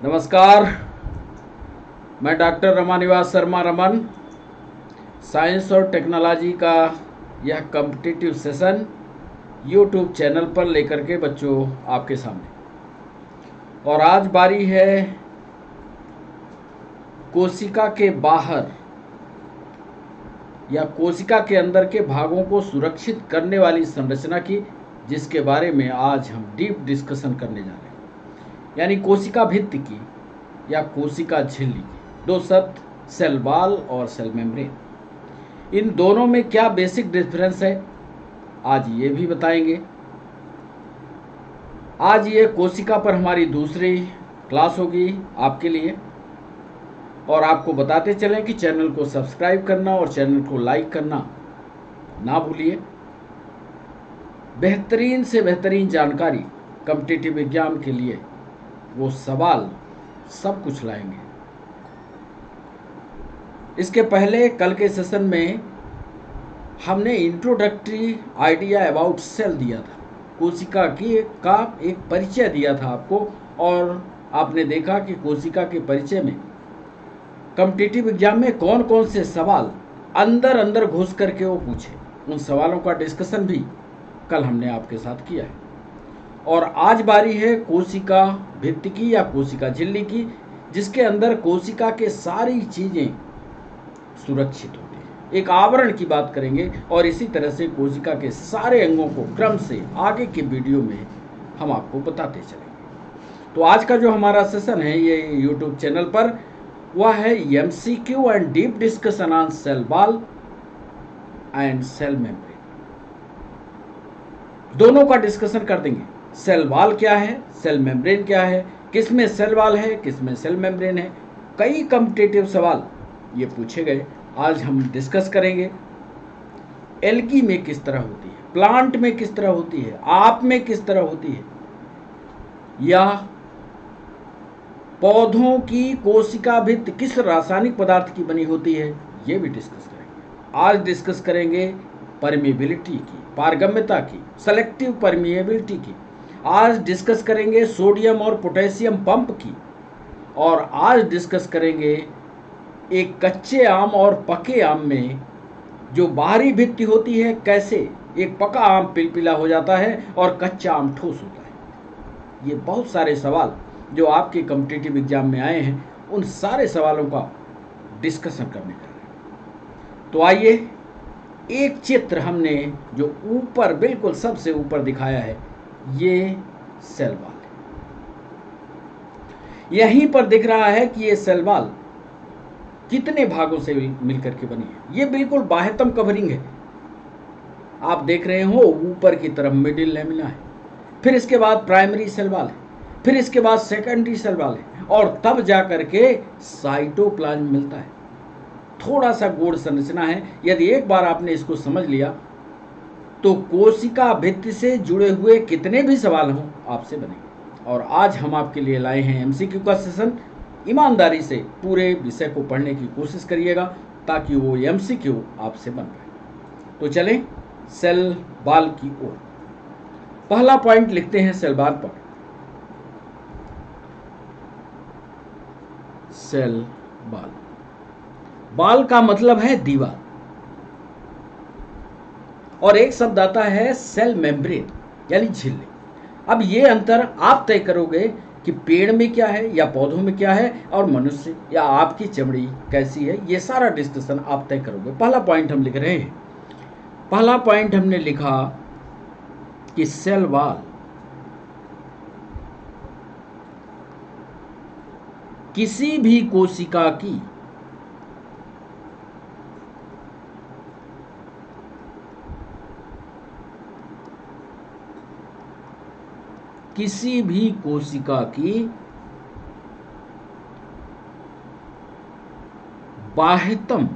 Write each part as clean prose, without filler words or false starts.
नमस्कार, मैं doctor Ramanivas Sharma Raman. Science और टेक्नोलॉजी का यह कॉम्पिटिटिव सेशन यूट्यूब चैनल पर लेकर के बच्चों आपके सामने। और आज बारी है कोशिका के बाहर या कोशिका के अंदर के भागों को सुरक्षित करने वाली संरचना की, जिसके बारे में आज हम डीप डिस्कशन करने जा रहे हैं। यानी कोशिका भित्ति की या कोशिका झिल्ली की। दो शब्द, सेल वॉल और सेल मेम्ब्रेन। इन दोनों में क्या बेसिक डिफरेंस है, आज ये भी बताएंगे। आज ये कोशिका पर हमारी दूसरी क्लास होगी आपके लिए। और आपको बताते चलें कि चैनल को सब्सक्राइब करना और चैनल को लाइक करना ना भूलिए। बेहतरीन से बेहतरीन जानकारी कॉम्पिटिटिव एग्जाम के लिए वो सवाल सब कुछ लाएंगे। इसके पहले कल के सेशन में हमने इंट्रोडक्टरी आइडिया अबाउट सेल दिया था, कोशिका की का एक परिचय दिया था आपको। और आपने देखा कि कोशिका के परिचय में कॉम्पिटिटिव एग्जाम में कौन कौन से सवाल अंदर अंदर घुस करके वो पूछे, उन सवालों का डिस्कशन भी कल हमने आपके साथ किया है। और आज बारी है कोशिका भित्ति की या कोशिका झिल्ली की, जिसके अंदर कोशिका के सारी चीजें सुरक्षित होती हैं। एक आवरण की बात करेंगे और इसी तरह से कोशिका के सारे अंगों को क्रम से आगे के वीडियो में हम आपको बताते चलेंगे। तो आज का जो हमारा सेशन है ये यूट्यूब चैनल पर, वह है MCQ and deep discussion on cell wall and cell membrane. दोनों का डिस्कशन कर देंगे। सेल वॉल क्या है, सेल मेम्ब्रेन क्या है, किसमें सेल वॉल है, किसमें सेल मेम्ब्रेन है। कई कॉम्पिटिटिव सवाल ये पूछे गए, आज हम डिस्कस करेंगे। एल्गी में किस तरह होती है, प्लांट में किस तरह होती है, आप में किस तरह होती है, या पौधों की कोशिका भित्ति किस रासायनिक पदार्थ की बनी होती है, ये भी डिस्कस करेंगे। आज डिस्कस करेंगे परमिएबिलिटी की, पारगम्यता की, सेलेक्टिव परमिएबिलिटी की। आज डिस्कस करेंगे सोडियम और पोटेशियम पंप की। और आज डिस्कस करेंगे एक कच्चे आम और पके आम में जो बाहरी भित्ति होती है, कैसे एक पका आम पिलपिला हो जाता है और कच्चा आम ठोस होता है। ये बहुत सारे सवाल जो आपके कॉम्पिटिटिव एग्जाम में आए हैं, उन सारे सवालों का डिस्कशन करने जा रहे हैं। तो आइए, एक चित्र हमने जो ऊपर बिल्कुल सबसे ऊपर दिखाया है, ये सेल वॉल है। यहीं पर दिख रहा है कि ये सेल वॉल कितने भागों से मिलकर के बनी है। ये बिल्कुल बाह्यतम कवरिंग है, आप देख रहे हो। ऊपर की तरफ मिडिल लेमिना है, फिर इसके बाद प्राइमरी सेल वॉल है, फिर इसके बाद सेकेंडरी सेल वॉल है, और तब जा करके साइटोप्लाज्म मिलता है। थोड़ा सा गूढ़ संरचना है। यदि एक बार आपने इसको समझ लिया तो कोशिका भित्ति से जुड़े हुए कितने भी सवाल हों आपसे बनेंगे। और आज हम आपके लिए लाए हैं एमसीक्यू का सेशन। ईमानदारी से पूरे विषय को पढ़ने की कोशिश करिएगा ताकि वो एमसीक्यू आपसे बन पाए। तो चलें सेल वॉल की ओर। पहला पॉइंट लिखते हैं सेल वॉल पर। सेल वॉल, वॉल का मतलब है दीवार, और एक शब्द आता है सेल मेम्ब्रेन यानी झिल्ली। अब ये अंतर आप तय करोगे कि पेड़ में क्या है या पौधों में क्या है, और मनुष्य या आपकी चमड़ी कैसी है, ये सारा डिस्कशन आप तय करोगे। पहला पॉइंट हम लिख रहे हैं। पहला पॉइंट हमने लिखा कि सेल वॉल किसी भी कोशिका की बाह्यतम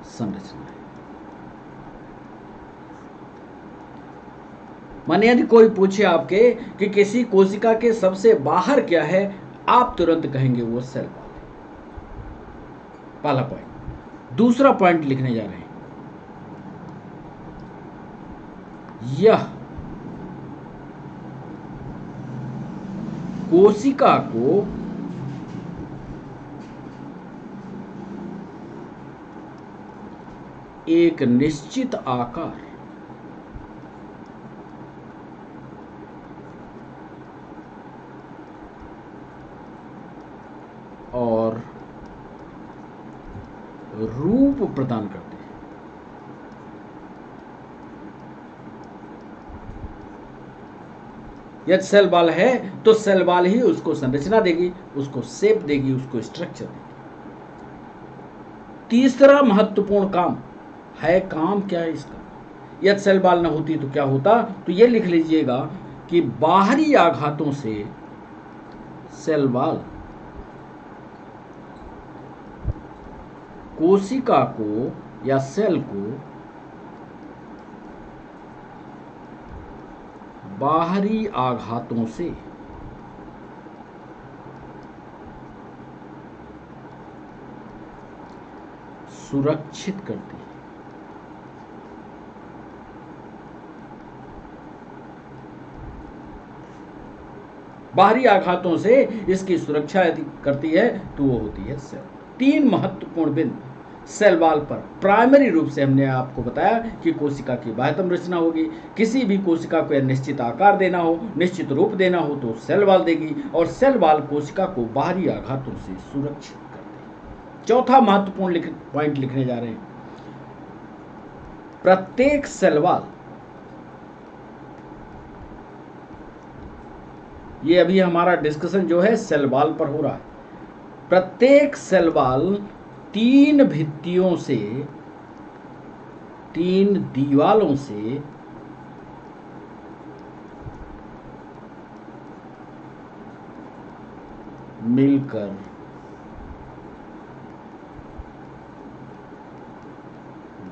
संरचना है। माने यदि कोई पूछे आपके कि किसी कोशिका के सबसे बाहर क्या है, आप तुरंत कहेंगे वो सेल वॉल है। पहला पॉइंट। दूसरा पॉइंट लिखने जा रहे हैं, यह कोशिका को एक निश्चित आकार और रूप प्रदान करते हैं। यदि सेल वॉल है तो सेल वॉल ही उसको संरचना देगी, उसको शेप देगी, उसको स्ट्रक्चर देगी। तीसरा महत्वपूर्ण काम है, काम क्या है इसका? यदि सेल वॉल न होती तो क्या होता? तो ये लिख लीजिएगा कि बाहरी आघातों से सेल वॉल कोशिका को या सेल को बाहरी आघातों से सुरक्षित करती है। बाहरी आघातों से इसकी सुरक्षा यदि करती है तो वो होती है सेल। 3 महत्वपूर्ण बिंदु सेल वॉल पर प्राइमरी रूप से हमने आपको बताया कि कोशिका की बाह्यतम रचना होगी। किसी भी कोशिका को निश्चित आकार देना हो, निश्चित रूप देना हो तो सेल वॉल देगी, और सेल वॉल कोशिका को बाहरी आघातों से सुरक्षित करती है। चौथा महत्वपूर्ण पॉइंट लिखने जा रहे हैं, प्रत्येक सेल वॉल, ये अभी हमारा डिस्कशन जो है सेल वॉल पर हो रहा है, प्रत्येक सेल वॉल 3 भित्तियों से, 3 दीवालों से मिलकर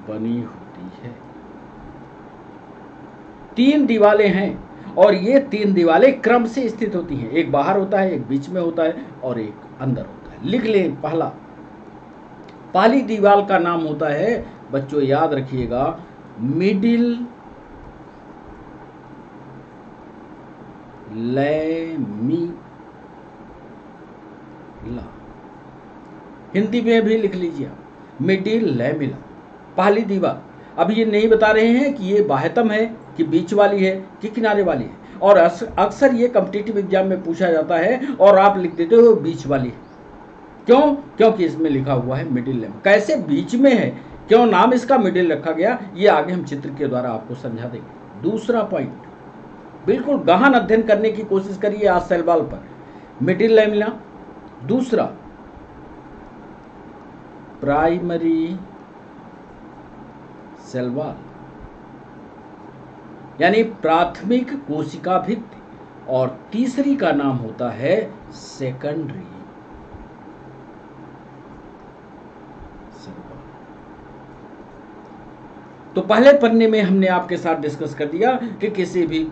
बनी होती है। 3 दीवालें हैं और ये 3 दीवालें क्रम से स्थित होती हैं। एक बाहर होता है, एक बीच में होता है और एक अंदर होता है। लिख लें, पहली दीवार का नाम होता है, बच्चों याद रखिएगा, मिडिल लैमिला। हिंदी में भी लिख लीजिए, मिडिल लैमिला, पहली दीवार। अब ये नहीं बता रहे हैं कि ये बाह्यतम है कि बीच वाली है कि किनारे वाली है, और अक्सर ये कॉम्पिटिटिव एग्जाम में पूछा जाता है और आप लिख देते हो बीच वाली है। क्यों? क्योंकि इसमें लिखा हुआ है मिडिल लैम। कैसे बीच में है, क्यों नाम इसका मिडिल रखा गया, ये आगे हम चित्र के द्वारा आपको समझा देंगे। दूसरा पॉइंट, बिल्कुल गहन अध्ययन करने की कोशिश करिए आज सेल वॉल पर, मिडिल लैमिना। दूसरा, प्राइमरी सेल वॉल यानी प्राथमिक कोशिका भित्ति, और तीसरी का नाम होता है सेकेंडरी सेल वॉल। तो पहले पन्ने में हमने आपके साथ डिस्कस कर दिया कि किसी भी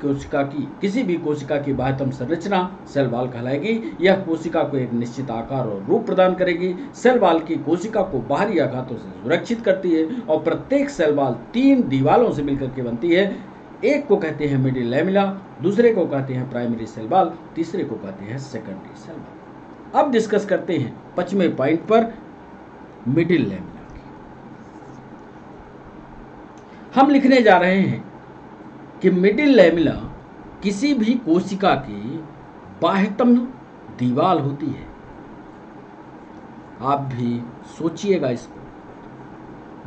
कोशिका की बाह्यतम संरचना सेल वॉल कहलाएगी। यह कोशिका को एक निश्चित आकार और रूप प्रदान करेगी। सेल वॉल की कोशिका को बाहरी आघातों से सुरक्षित करती है, और प्रत्येक सेल वॉल 3 दीवालों से मिलकर के बनती है। एक को कहते हैं मिडिल लैमिला, दूसरे को कहते हैं प्राइमरी सेल वॉल, तीसरे को कहते हैं सेकेंडरी सेल वॉल। अब डिस्कस करते हैं 5वें पॉइंट पर, मिडिल लैमिला की। हम लिखने जा रहे हैं कि मिडिल लैमिला किसी भी कोशिका की बाह्यतम दीवार होती है। आप भी सोचिएगा इसको,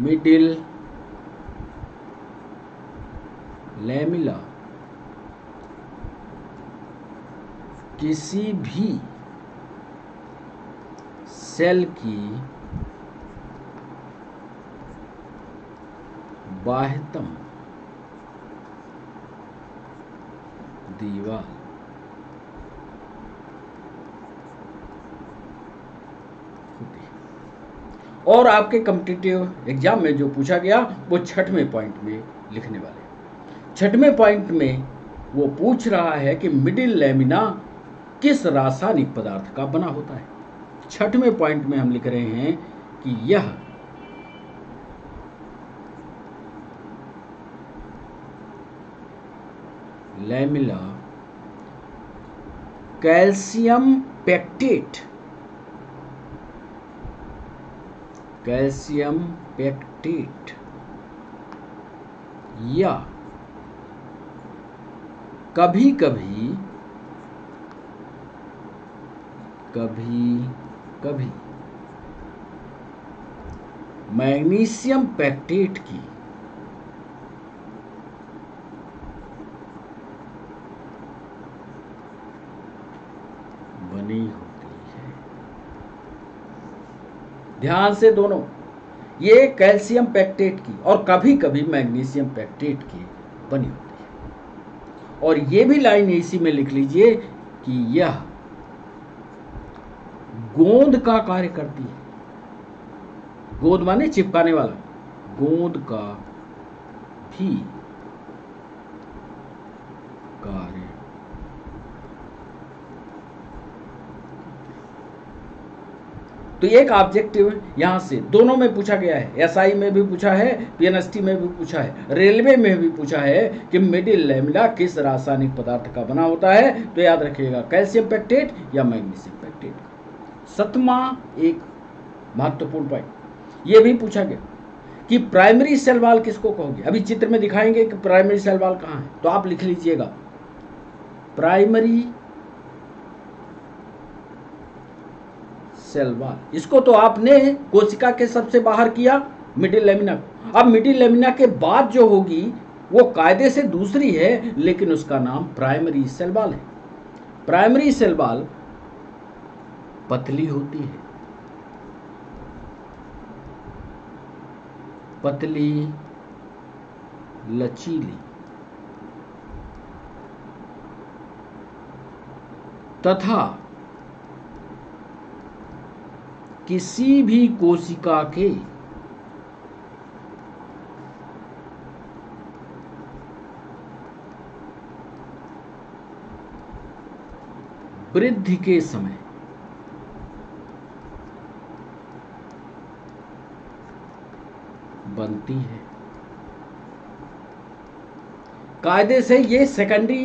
मिडिल लैमिला किसी भी सेल की बाह्यतम दीवार होती है। और आपके कॉम्पिटिटिव एग्जाम में जो पूछा गया वो 6वें पॉइंट में लिखने वाले। 6वें पॉइंट में वो पूछ रहा है कि मिडिल लैमिना किस रासायनिक पदार्थ का बना होता है। 6वें पॉइंट में हम लिख रहे हैं कि यह lamella calcium pectate, calcium pectate या कभी कभी मैग्नीशियम पेक्टेट की बनी होती है। ध्यान से दोनों, ये कैल्शियम पेक्टेट की और कभी कभी मैग्नीशियम पेक्टेट की बनी होती है। और ये भी लाइन इसी में लिख लीजिए कि यह गोंद का कार्य करती है। गोंद माने चिपकाने वाला, गोंद का भी कार्य। तो एक ऑब्जेक्टिव यहां से दोनों में पूछा गया है, एसआई में भी पूछा है, पीएनएसटी में भी पूछा है, रेलवे में भी पूछा है कि मिडिल लैमिना किस रासायनिक पदार्थ का बना होता है। तो याद रखिएगा कैल्शियम पेक्टेट या मैग्नीशियम पेक्टेट। सातवां एक महत्वपूर्ण पॉइंट ये भी पूछा गया कि प्राइमरी सेल वॉल किसको कहोगे। अभी चित्र में दिखाएंगे कि प्राइमरी सेल वॉल कहां है, तो आप लिख लीजिएगा प्राइमरी सेल वॉल। इसको तो आपने कोशिका के सबसे बाहर किया, मिडिल लेमिना। अब मिडिल लेमिना के बाद जो होगी वो कायदे से दूसरी है, लेकिन उसका नाम प्राइमरी सेल वॉल है। प्राइमरी सेल वॉल पतली होती है, पतली लचीली तथा किसी भी कोशिका के वृद्धि के समय बनती है। कायदे से ये सेकेंडरी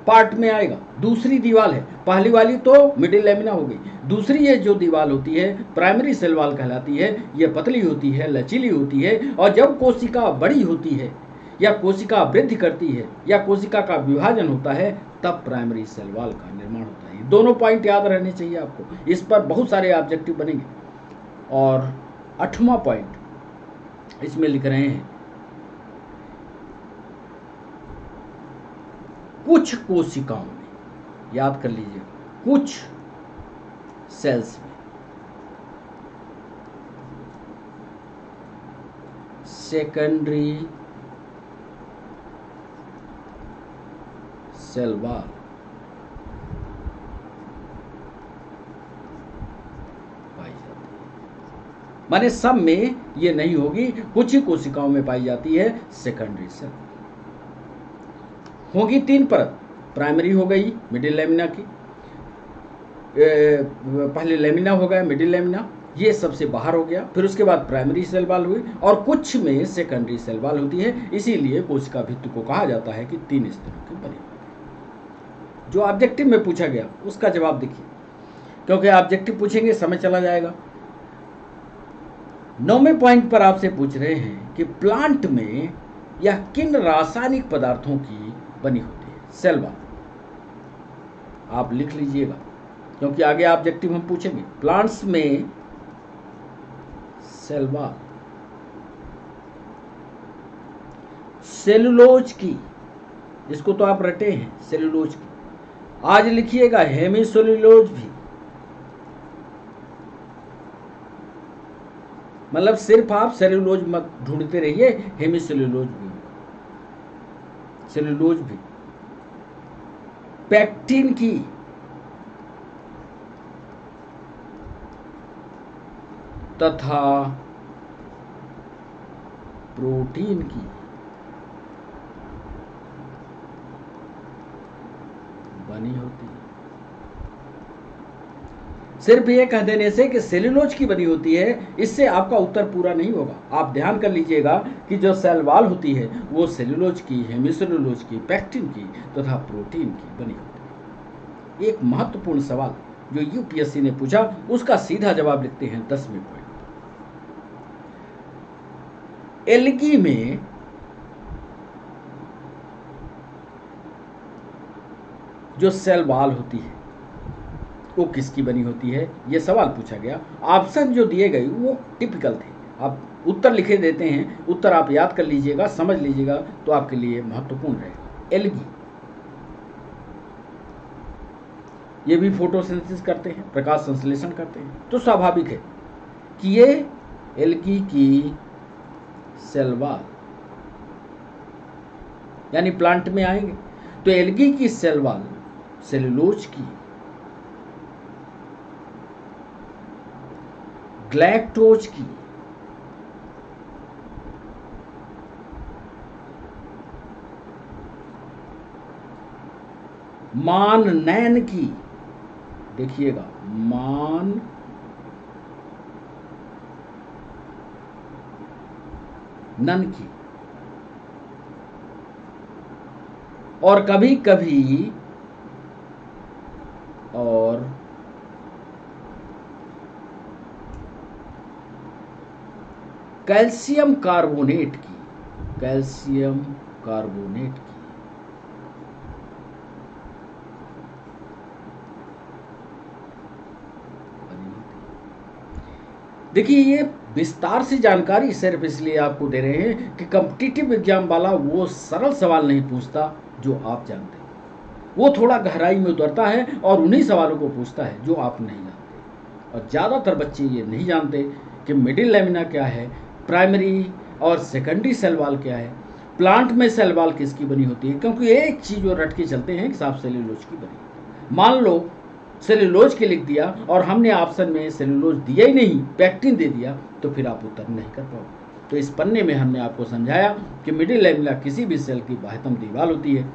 पार्ट में आएगा, दूसरी दीवार है। पहली वाली तो मिडिल लेमिना हो गई, दूसरी ये जो दीवार होती है प्राइमरी सेल वॉल कहलाती है। ये पतली होती है, लचीली होती है, और जब कोशिका बड़ी होती है या कोशिका वृद्धि करती है या कोशिका का विभाजन होता है तब प्राइमरी सेल वॉल का निर्माण होता है। दोनों पॉइंट याद रहने चाहिए आपको, इस पर बहुत सारे ऑब्जेक्टिव बनेंगे। और 8वां पॉइंट इसमें लिख रहे हैं, कुछ कोशिकाओं में, याद कर लीजिए, कुछ सेल्स में सेकेंडरी सेल वॉल पाई जाती है। माने सब में ये नहीं होगी, कुछ ही कोशिकाओं में पाई जाती है सेकेंडरी सेल। होगी 3 परत, प्राइमरी हो गई मिडिल लेमिना की, पहले लेमिना हो गया, मिडिल लेमिना, ये सबसे बाहर हो गया, फिर उसके बाद प्राइमरी सेल वॉल हुई, और कुछ में सेकेंडरी सेल वॉल होती है। इसीलिए कोशिका भित्ति को कहा जाता है कि 3 स्तरों की बनी। जो ऑब्जेक्टिव में पूछा गया उसका जवाब देखिए, क्योंकि ऑब्जेक्टिव पूछेंगे समय चला जाएगा। 9वें पॉइंट पर आपसे पूछ रहे हैं कि प्लांट में यह किन रासायनिक पदार्थों की बनी होती है सेल वॉल। आप लिख लीजिएगा, क्योंकि आगे ऑब्जेक्टिव हम पूछेंगे। प्लांट्स में सेल वॉल सेलुलोज की, इसको तो आप रटे हैं सेलुलोज की, आज लिखिएगा हेमीसेलुलोज भी, मतलब सिर्फ आप सेलुलोज मत ढूंढते रहिए, हेमीसेलुलोज भी, सेलुलोज भी। पेक्टिन की, तथा प्रोटीन की बनी होती है। सिर्फ ये कह देने से कि सेलुलोज की बनी होती है, इससे आपका उत्तर पूरा नहीं होगा। आप ध्यान कर लीजिएगा कि जो सेल वॉल होती है वो सेलुलोज की, हेमीसेलुलोज की, पेक्टिन की तथा प्रोटीन की बनी होती है। एक महत्वपूर्ण सवाल जो यूपीएससी ने पूछा, उसका सीधा जवाब लिखते हैं 10वें पॉइंट। एल्गी में जो सेल वॉल होती है वो किसकी बनी होती है, ये सवाल पूछा गया। ऑप्शन जो दिए गए वो टिपिकल थे, आप उत्तर लिखे देते हैं, उत्तर आप याद कर लीजिएगा, समझ लीजिएगा, तो आपके लिए महत्वपूर्ण रहेगा। एल्गी ये भी फोटोसिंथेसिस करते हैं, प्रकाश संश्लेषण करते हैं, तो स्वाभाविक है कि ये एल्गी की सेल वॉल यानी प्लांट में आएंगे। तो एल्गी की सेल वॉल सेलुलोज की, ग्लैक्टोज की, माननैन की, देखिएगा माननन की, और कभी कभी और कैल्शियम कार्बोनेट की, कैल्शियम कार्बोनेट की। देखिए ये विस्तार से जानकारी सिर्फ इसलिए आपको दे रहे हैं कि कॉम्पिटिटिव एग्जाम वाला वो सरल सवाल नहीं पूछता जो आप जानते हैं, वो थोड़ा गहराई में उतरता है और उन्हीं सवालों को पूछता है जो आप नहीं जानते। और ज़्यादातर बच्चे ये नहीं जानते कि मिडिल लेमिना क्या है, प्राइमरी और सेकेंडरी सेल वॉल क्या है, प्लांट में सेल वॉल किसकी बनी होती है, क्योंकि एक चीज़ वो रट के चलते हैं कि साफ सेल्यूलोज की बनी। मान लो सेल्यूलोज के लिख दिया और हमने ऑप्शन में सेल्यूलोज दिया ही नहीं, पैक्टिन दे दिया, तो फिर आप उत्तर नहीं कर पाओगे। तो इस पन्ने में हमने आपको समझाया कि मिडिल लेमिला किसी भी सेल की बाह्यतम दीवार होती है।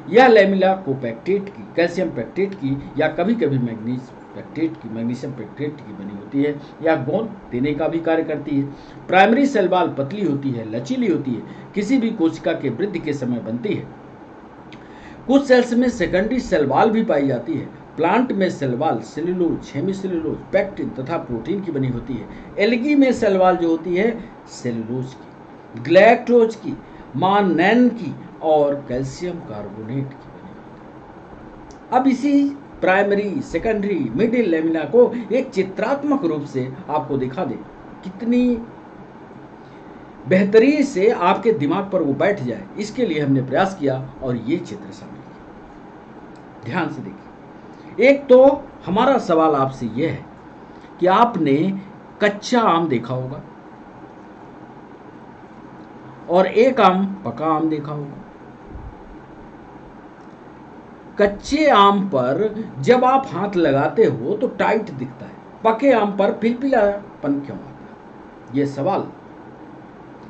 यह लेमिला कोपैक्टेट की, कैल्शियम पैक्टेट की, या कभी कभी मैग्नीज पैक्टेट की, मैग्नीशियम पैक्टेट की बनी होती है, या गोंद देने का भी कार्य करती है। प्राइमरी सेल वॉल पतली होती है, लचीली होती है, किसी भी कोशिका के वृद्धि के समय बनती है। कुछ सेल्स में सेकेंडरी सेल वॉल भी पाई जाती है। प्लांट में cell wall cellulose, hemicellulose, pectin तथा प्रोटीन की बनी होती है। एल्गी में सेल वॉल जो होती है सेल्यूलोज की, ग्लैक्टोज की, माननैन की और कैल्शियम कार्बोनेट की बनी होती है। अब इसी प्राइमरी, सेकेंडरी, मिडिल लेमिना को एक चित्रात्मक रूप से आपको दिखा दे, कितनी बेहतरीन से आपके दिमाग पर वो बैठ जाए, इसके लिए हमने प्रयास किया और ये चित्र शामिल किया। ध्यान से देखिए, एक तो हमारा सवाल आपसे यह है कि आपने कच्चा आम देखा होगा और एक आम पका आम देखा होगा। कच्चे आम पर जब आप हाथ लगाते हो तो टाइट दिखता है, पके आम पर पिलपिलापन क्यों आता है? ये सवाल,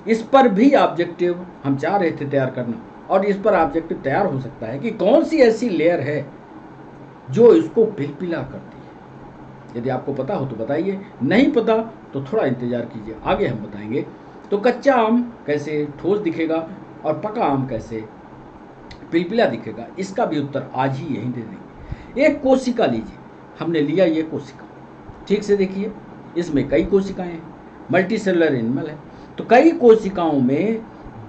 इस पर भी ऑब्जेक्टिव हम चाह रहे थे तैयार करना, और इस पर ऑब्जेक्टिव तैयार हो सकता है कि कौन सी ऐसी लेयर है जो इसको पिलपिला करती है। यदि आपको पता हो तो बताइए, नहीं पता तो थोड़ा इंतजार कीजिए, आगे हम बताएंगे। तो कच्चा आम कैसे ठोस दिखेगा और पका आम कैसे पिलपिला दिखेगा, इसका भी उत्तर आज ही यहीं दे देंगे। एक कोशिका लीजिए, हमने लिया ये कोशिका, ठीक से देखिए, इसमें कई कोशिकाएं हैं, मल्टी सेलुलर एनिमल है। तो कई कोशिकाओं में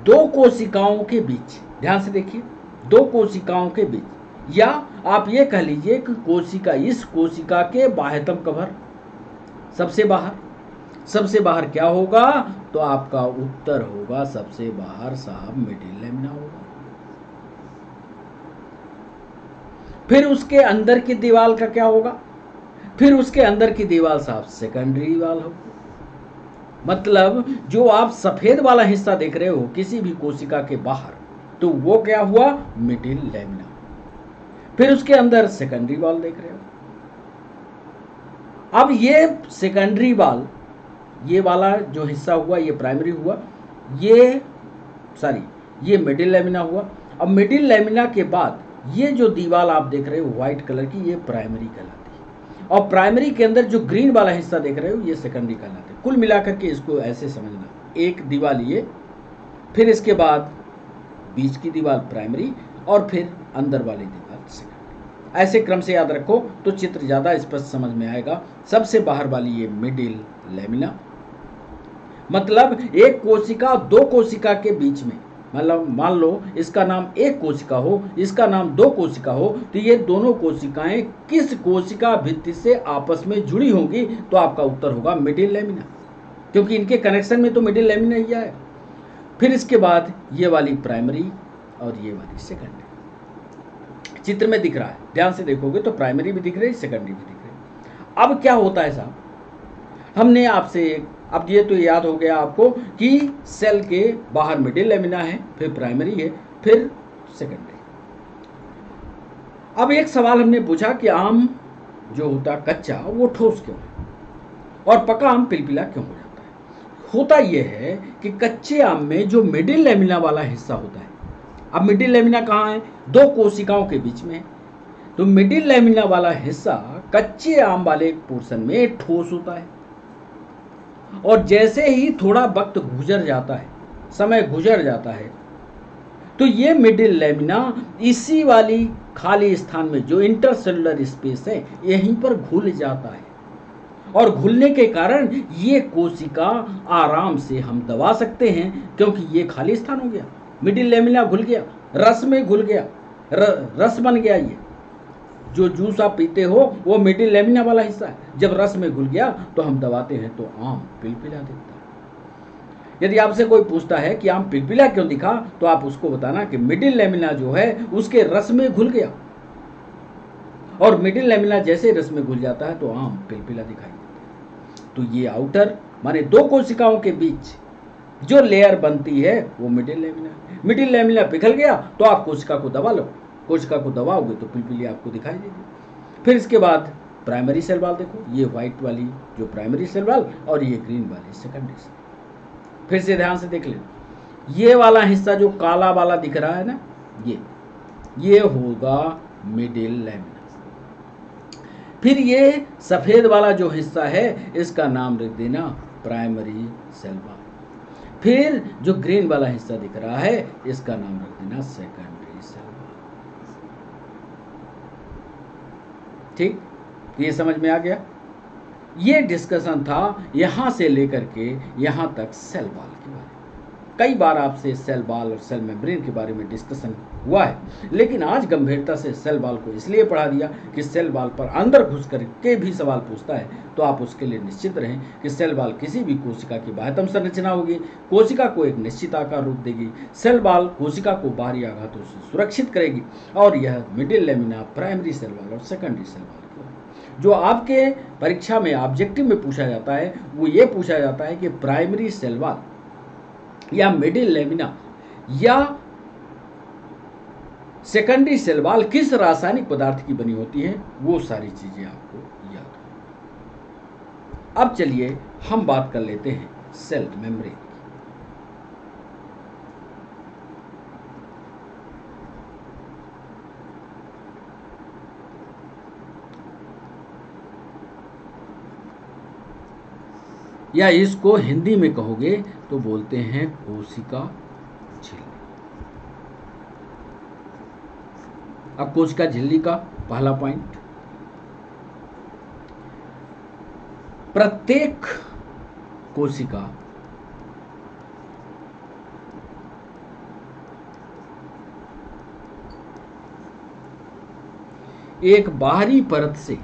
दो कोशिकाओं के बीच, ध्यान से देखिए, दो कोशिकाओं के बीच, या आप ये कह लीजिए कि कोशिका, इस कोशिका के बाह्यतम कवर, सबसे बाहर क्या होगा? तो आपका उत्तर होगा सबसे बाहर साहब मिडिल लेमिना होगा। फिर उसके अंदर की दीवार का क्या होगा? फिर उसके अंदर की दीवार साहब सेकेंडरी वॉल होगी। मतलब जो आप सफेद वाला हिस्सा देख रहे हो किसी भी कोशिका के बाहर, तो वो क्या हुआ? Middle lamina. फिर उसके अंदर सेकेंडरी वॉल देख रहे हो। अब ये सेकेंडरी वॉल, ये वाला जो हिस्सा हुआ ये प्राइमरी हुआ, ये मिडिल लेमिना हुआ। अब मिडिल लेमिना के बाद ये जो दीवार आप देख रहे हो व्हाइट कलर की, ये प्राइमरी कहलाती है, और प्राइमरी के अंदर जो ग्रीन वाला हिस्सा देख रहे हो ये सेकेंडरी कहलाते हैं। कुल मिलाकर के इसको ऐसे समझना, एक दीवार ये, फिर इसके बाद बीच की दीवार प्राइमरी, और फिर अंदर वाली दीवार सेकेंडरी। ऐसे क्रम से याद रखो तो चित्र ज़्यादा स्पष्ट समझ में आएगा। सबसे बाहर वाली ये मिडिल लेमिना, मतलब एक कोशिका दो कोशिका के बीच में, मतलब मान लो इसका नाम एक कोशिका हो, इसका नाम दो कोशिका हो, तो ये दोनों कोशिकाएं किस कोशिका भित्ति से आपस में जुड़ी होंगी, तो आपका उत्तर होगा मिडिल लेमिना, क्योंकि इनके कनेक्शन में तो मिडिल लेमिना ही आएगा। फिर इसके बाद ये वाली प्राइमरी और ये वाली सेकेंडरी चित्र में दिख रहा है, ध्यान से देखोगे तो प्राइमरी भी दिख रही है, सेकेंडरी भी दिख रही है। अब क्या होता है साहब, हमने आपसे अब ये तो याद हो गया आपको कि सेल के बाहर मिडिल लेमिना है, फिर प्राइमरी है, फिर सेकेंडरी। अब एक सवाल हमने पूछा कि आम जो होता कच्चा वो ठोस क्यों है और पका आम पिलपिला क्यों हो जाता है। होता यह है कि कच्चे आम में जो मिडिल लेमिना वाला हिस्सा होता है, अब मिडिल लेमिना कहाँ है, दो कोशिकाओं के बीच में, तो मिडिल लेमिना वाला हिस्सा कच्चे आम वाले पोर्शन में ठोस होता है। और जैसे ही थोड़ा वक्त गुजर जाता है, समय गुजर जाता है, तो ये मिडिल लेमिना इसी वाली खाली स्थान में जो इंटरसेलुलर स्पेस है यहीं पर घुल जाता है, और घुलने के कारण ये कोशिका आराम से हम दबा सकते हैं, क्योंकि ये खाली स्थान हो गया, मिडिल लेमिना घुल गया, रस में घुल गया, रस बन गया। ये जो जूस आप पीते हो वो मिडिल लेमिना वाला हिस्सा है, जब रस में घुल गया तो हम दबाते हैं तो आम पिलपिला दिखता है। यदि आपसे कोई पूछता है कि आम पिलपिला क्यों दिखा, तो आप उसको बताना कि मिडिल लेमिना जो है उसके रस में घुल गया, और मिडिल लेमिना जैसे रस में घुल जाता है तो आम पिलपिला दिखाई देता है। तो ये आउटर माने दो कोशिकाओं के बीच जो लेयर बनती है वो मिडिल लेमिना है। मिडिल लेमिना पिघल गया तो आप कोशिका को दबा लो, कोशिका को दबाओगे तो पिलपिली आपको दिखाई देगी। फिर इसके बाद प्राइमरी सेल वॉल देखो, ये व्हाइट वाली जो प्राइमरी सेल वॉल और ये ग्रीन वाली सेकेंडरी सेल। फिर से ध्यान से देख लेना, ये वाला हिस्सा जो काला वाला दिख रहा है ना, ये होगा मिडिल लेमिना। फिर ये सफेद वाला जो हिस्सा है इसका नाम रख देना प्राइमरी सेल वॉल। फिर जो ग्रीन वाला हिस्सा दिख रहा है इसका नाम रख देना सेकेंडरी सेल वॉल। ठीक, ये समझ में आ गया। ये डिस्कशन था यहां से लेकर के यहां तक सेल वॉल के बारे में। कई बार आपसे सेल वॉल और सेल मेम्ब्रेन के बारे में डिस्कशन हुआ है, लेकिन आज गंभीरता से सेल वॉल को इसलिए पढ़ा दिया कि सेल वॉल पर अंदर घुस करके भी सवाल पूछता है, तो आप उसके लिए निश्चित रहें कि सेल वॉल किसी भी कोशिका की बाह्यतम संरचना होगी, कोशिका को एक निश्चित आकार रूप देगी, सेल वॉल कोशिका को बाहरी आघातों से सुरक्षित करेगी, और यह middle lamina, primary cell wall और सेकेंडरी सेल वॉल जो आपके परीक्षा में ऑब्जेक्टिव में पूछा जाता है, वो ये पूछा जाता है कि प्राइमरी सेल वॉल या मिडिल लेमिना या सेकेंडरी सेल वॉल किस रासायनिक पदार्थ की बनी होती है, वो सारी चीजें आपको याद हो। अब चलिए हम बात कर लेते हैं सेल मेम्ब्रेन की। या इसको हिंदी में कहोगे तो बोलते हैं कोशिका झिल्ली। अब कोशिका झिल्ली का पहला पॉइंट, प्रत्येक कोशिका एक बाहरी परत से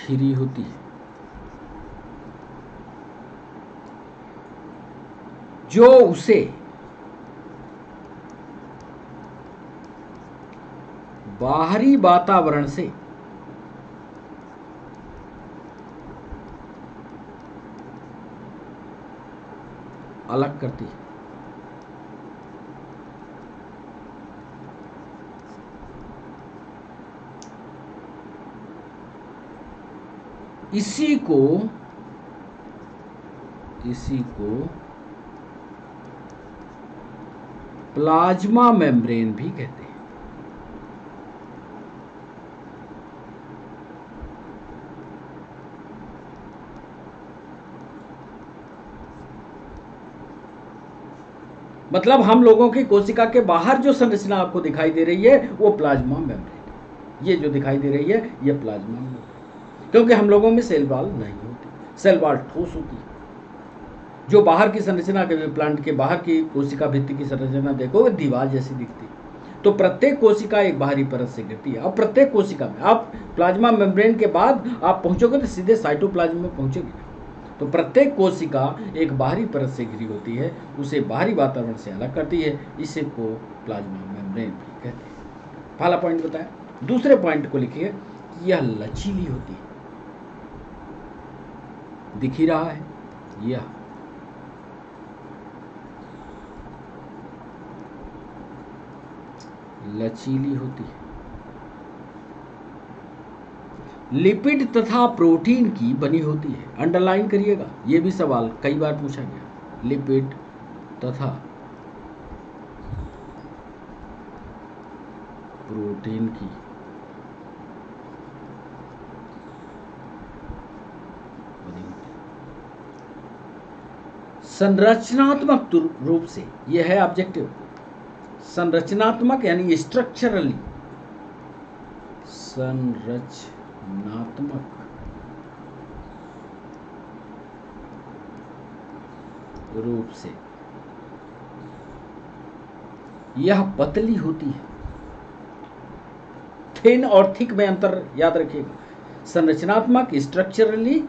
घिरी होती है, जो उसे बाहरी वातावरण से अलग करती है। इसी को प्लाज्मा मेम्ब्रेन भी कहते हैं। मतलब हम लोगों की कोशिका के बाहर जो संरचना आपको दिखाई दे रही है वो प्लाज्मा मेम्ब्रेन है। ये जो दिखाई दे रही है ये प्लाज्मा मेम्ब्रेन, क्योंकि हम लोगों में सेल वॉल नहीं होती, सेल वॉल ठोस होती है। जो बाहर की संरचना के प्लांट के बाहर की कोशिका भित्ति की संरचना देखोगे दीवार जैसी दिखती है। तो प्रत्येक कोशिका एक बाहरी परत से गिरती है। अब प्रत्येक कोशिका में आप प्लाज्मा मेम्ब्रेन के बाद आप पहुंचोगे तो सीधे साइटोप्लाज्म में पहुंचोगे। तो प्रत्येक कोशिका एक बाहरी परत से घिरी होती है, उसे बाहरी वातावरण से अलग करती है, इसे को प्लाज्मा मेम्ब्रेन भी कहते हैं। पहला पॉइंट बताया। दूसरे पॉइंट को लिखिए, यह लचीली होती है। दिख ही रहा है, यह लचीली होती है। लिपिड तथा प्रोटीन की बनी होती है। अंडरलाइन करिएगा, यह भी सवाल कई बार पूछा गया। लिपिड तथा प्रोटीन की बनी होती है। संरचनात्मक रूप से यह है ऑब्जेक्टिव। संरचनात्मक यानी स्ट्रक्चरली, संरचनात्मक रूप से यह पतली होती है। थिन और थिक में अंतर याद रखिएगा। संरचनात्मक स्ट्रक्चरली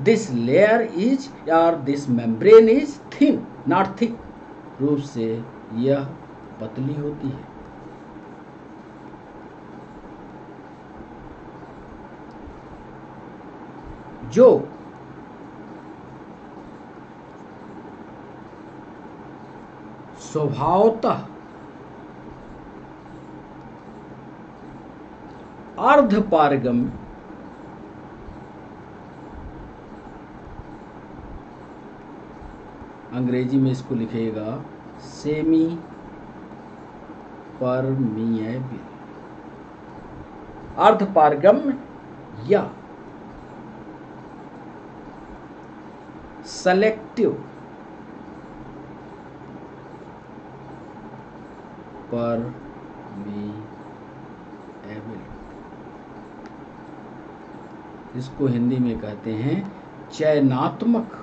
दिस लेयर इज और this membrane is thin not thick, रूप से यह पतली होती है। जो स्वभावतः अर्धपारगम्य अंग्रेजी में इसको लिखिएगा सेमी परमिएबल, अर्धपारगम्य या सेलेक्टिव परमिएबल, इसको हिंदी में कहते हैं चयनात्मक।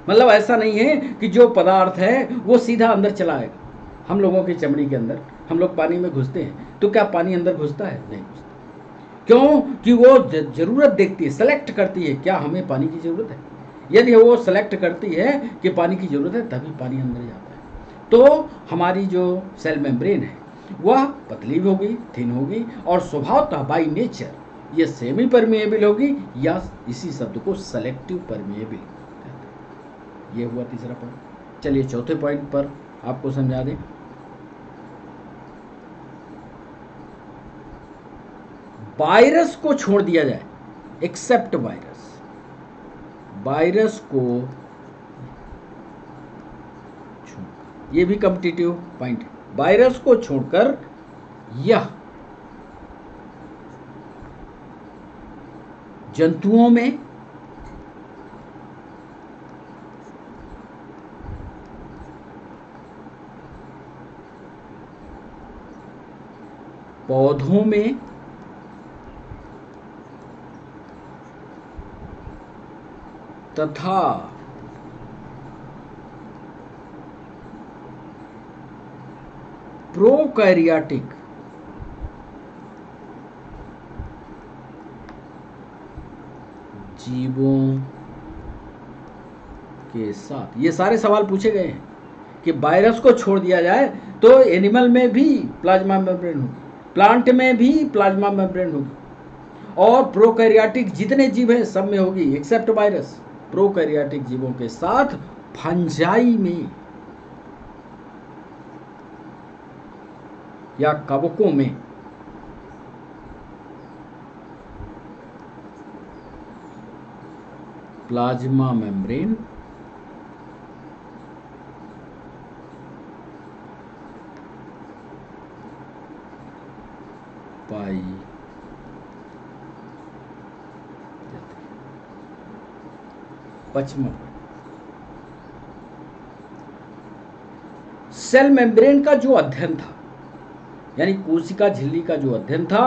मतलब ऐसा नहीं है कि जो पदार्थ है वो सीधा अंदर चला आएगा। हम लोगों की चमड़ी के अंदर हम लोग पानी में घुसते हैं तो क्या पानी अंदर घुसता है? नहीं घुसता। क्यों? कि वो जरूरत देखती है, सेलेक्ट करती है क्या हमें पानी की जरूरत है। यदि वो सेलेक्ट करती है कि पानी की जरूरत है तभी पानी अंदर जाता है। तो हमारी जो सेल मेम्ब्रेन है वह पतली होगी, थिन होगी और स्वभावतः बाई नेचर ये सेमी परमिएबल होगी या इसी शब्द को सेलेक्टिव परमिएबल। ये हुआ तीसरा पॉइंट। चलिए चौथे पॉइंट पर आपको समझा दें। वायरस को छोड़ दिया जाए, एक्सेप्ट वायरस, वायरस को ये भी कॉम्पिटिटिव पॉइंट। वायरस को छोड़कर यह जंतुओं में पौधों में तथा प्रोकैरियोटिक जीवों के साथ। ये सारे सवाल पूछे गए हैं कि वायरस को छोड़ दिया जाए तो एनिमल में भी प्लाज्मा मेम्ब्रेन होगी, प्लांट में भी प्लाज्मा मेम्ब्रेन होगी और प्रोकैरियोटिक जितने जीव हैं सब में होगी एक्सेप्ट वायरस। प्रोकैरियोटिक जीवों के साथ फंजाई में या कवकों में प्लाज्मा मेम्ब्रेन पाई जाती है। 55 सेल मेम्ब्रेन का जो अध्ययन था, यानी कोशिका झिल्ली का जो अध्ययन था,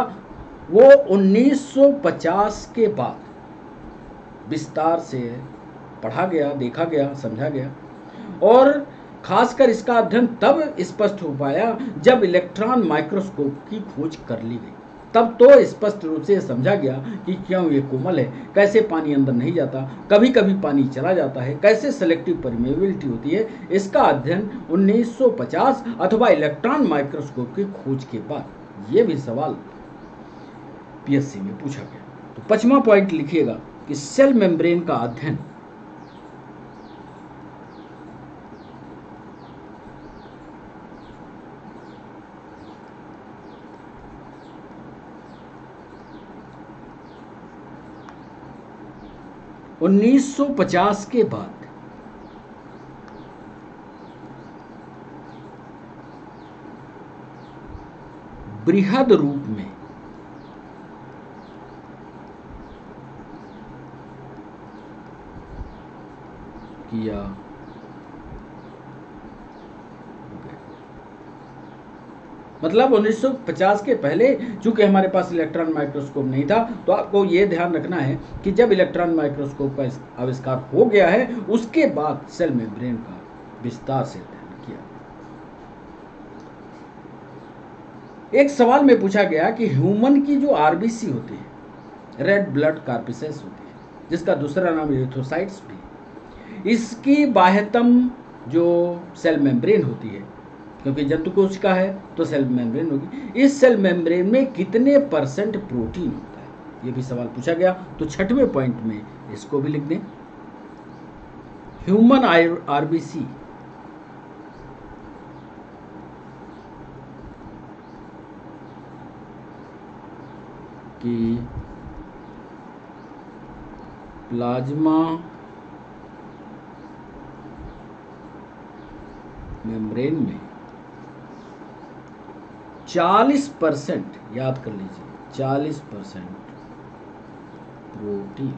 वो 1950 के बाद विस्तार से पढ़ा गया, देखा गया, समझा गया। और खासकर इसका अध्ययन तब स्पष्ट हो पाया जब इलेक्ट्रॉन माइक्रोस्कोप की खोज कर ली गई। तब तो स्पष्ट रूप से समझा गया कि क्यों ये कोमल है, कैसे पानी अंदर नहीं जाता, कभी कभी पानी चला जाता है, कैसे सेलेक्टिव परमेबिलिटी होती है। इसका अध्ययन 1950 अथवा इलेक्ट्रॉन माइक्रोस्कोप की खोज के बाद। ये भी सवाल पीएससी में पूछा गया। तो 5वां पॉइंट लिखिएगा कि सेल मेम्ब्रेन का अध्ययन (1950) के बाद बृहद रूप में किया मतलब 1950 के पहले चूंकि हमारे पास इलेक्ट्रॉन माइक्रोस्कोप नहीं था, तो आपको ये ध्यान रखना है कि जब इलेक्ट्रॉन माइक्रोस्कोप का आविष्कार हो गया है, उसके बाद सेल मेम्ब्रेन का विस्तार से अध्ययन किया। एक सवाल में पूछा गया कि ह्यूमन की जो आरबीसी होती है, रेड ब्लड कार्पिसेस होती है, जिसका दूसरा नाम एरिथ्रोसाइट्स भी, इसकी बाह्यतम जो सेल मेम्ब्रेन होती है, क्योंकि जंतु कोशिका है तो सेल मेम्ब्रेन होगी, इस सेल मेम्ब्रेन में कितने % प्रोटीन होता है, ये भी सवाल पूछा गया। तो 6वें पॉइंट में इसको भी लिख दें। ह्यूमन आरबीसी की प्लाज्मा मेम्ब्रेन में 40%, याद कर लीजिए, 40% प्रोटीन।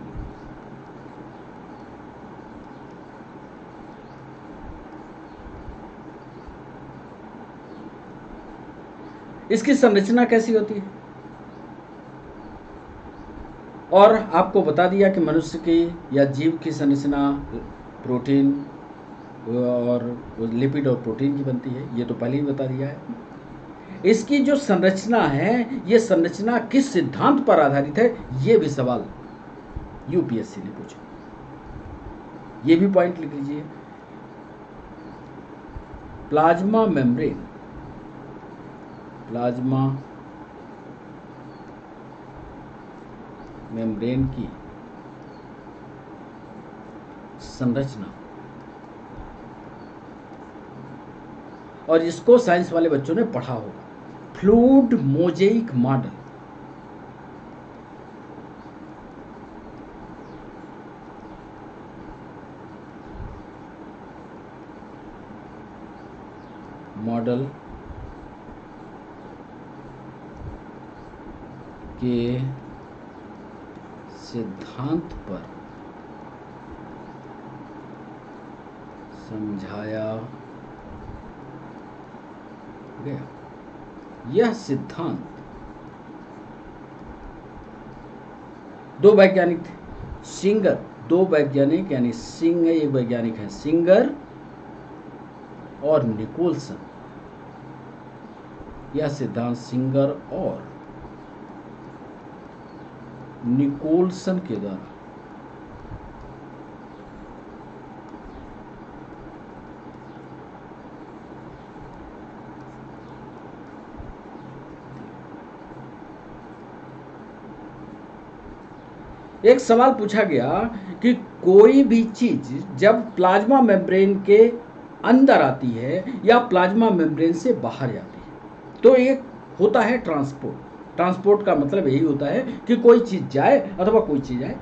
इसकी संरचना कैसी होती है, और आपको बता दिया कि मनुष्य की या जीव की संरचना प्रोटीन और लिपिड और प्रोटीन की बनती है, ये तो पहले ही बता दिया है। इसकी जो संरचना है, ये संरचना किस सिद्धांत पर आधारित है, ये भी सवाल यूपीएससी ने पूछा, ये भी पॉइंट लिख लीजिए। प्लाज्मा मेम्ब्रेन, प्लाज्मा मेम्ब्रेन की संरचना, और इसको साइंस वाले बच्चों ने पढ़ा होगा, फ्लूइड मोज़ेइक मॉडल। मॉडल के सिद्धांत पर समझाया गया। यह सिद्धांत दो वैज्ञानिक थे, सिंगर, दो वैज्ञानिक, यानी सिंह एक वैज्ञानिक है, सिंगर और निकोलसन। यह सिद्धांत सिंगर और निकोलसन के द्वारा एक सवाल पूछा गया कि कोई भी चीज जब प्लाज्मा मेम्ब्रेन के अंदर आती है या प्लाज्मा मेम्ब्रेन से बाहर जाती है, तो एक होता है ट्रांसपोर्ट। ट्रांसपोर्ट का मतलब यही होता है कि कोई चीज जाए अथवा कोई चीज आए।